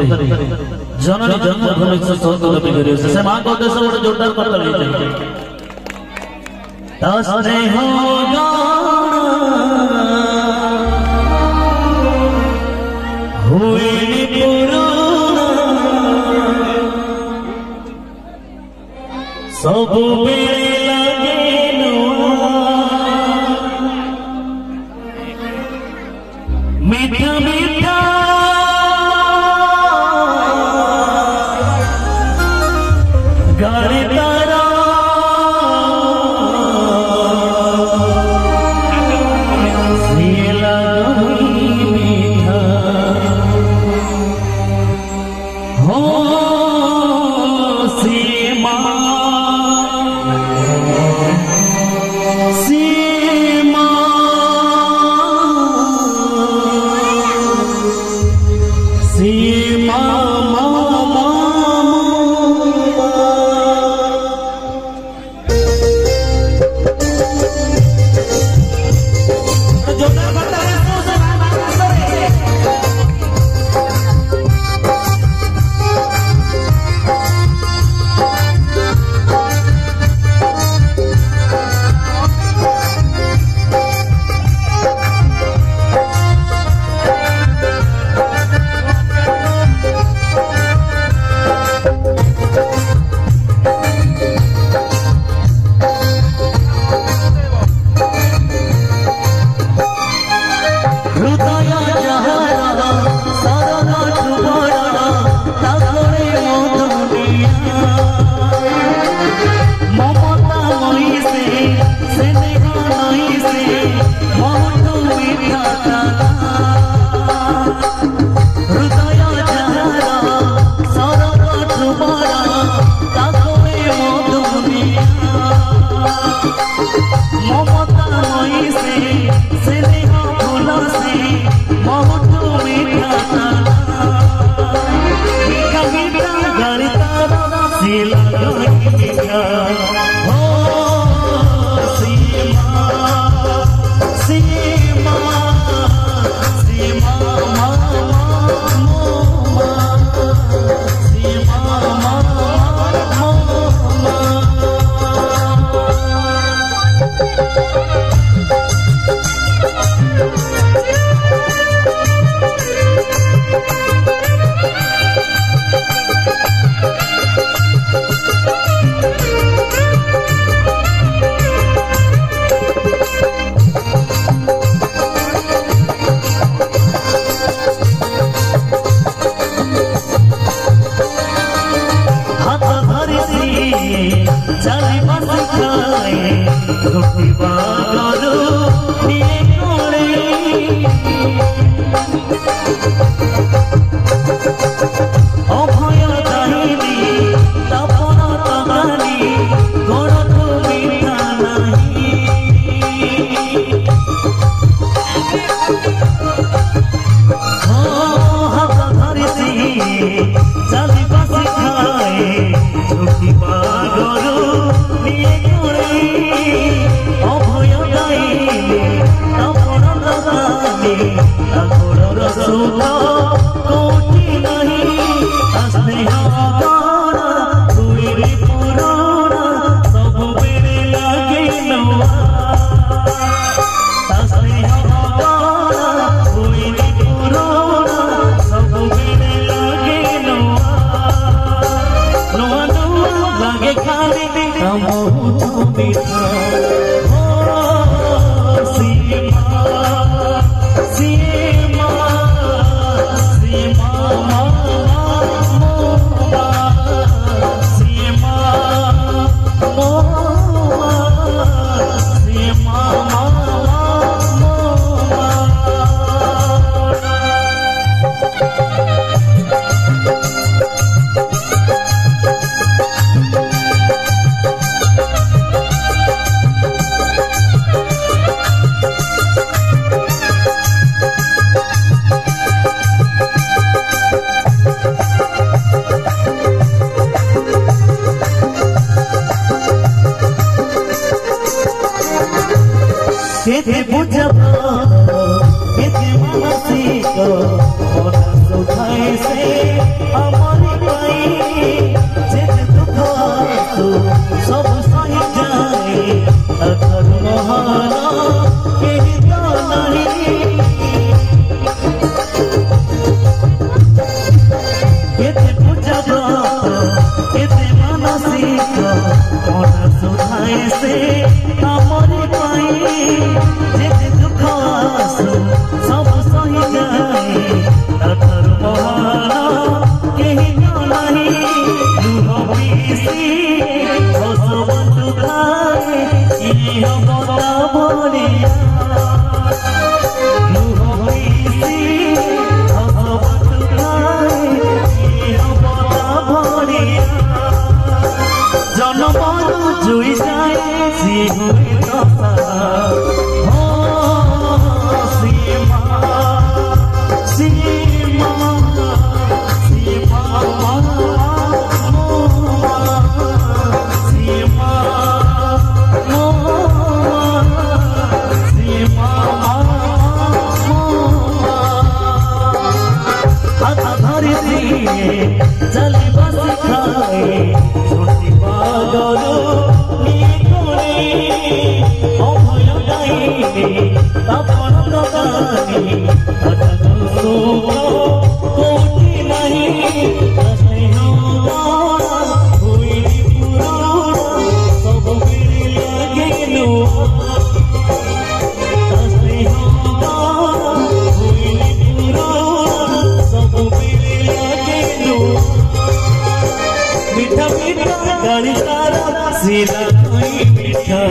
जननी जन्मभूमि से सोतल बिगड़े से मां को देश बड़ जोरदार कर ले जाए दस रे होगा हुए पुराना सब बेले लगे मीठा मीठा गाने तारा सीला मीठा हो सीमा सीमा सीमा सीमा सीमा केते बुझब केते मानसिक मन सुधाए से हमारी पाई जेते दुख तू सब सही जाए अगर महाना केही तो नहीं केते बुझब केते मानसिक मन सुधाए से हमारी पाई जेते दुख सब सही जाए अगर महाना केही तो नहीं लुह पीसी हसबन दुखाए ये बता बोलिया लुह पीसी हसबन दुखाए ये बता बोलिया जन्म जुई जाए सी हुई दशा चली बस खाए छोटी पागल अभय गाई अपन गानी कोटी नहीं सब लगे मीठा मीठा गाली तारा सीधा कोई मीठा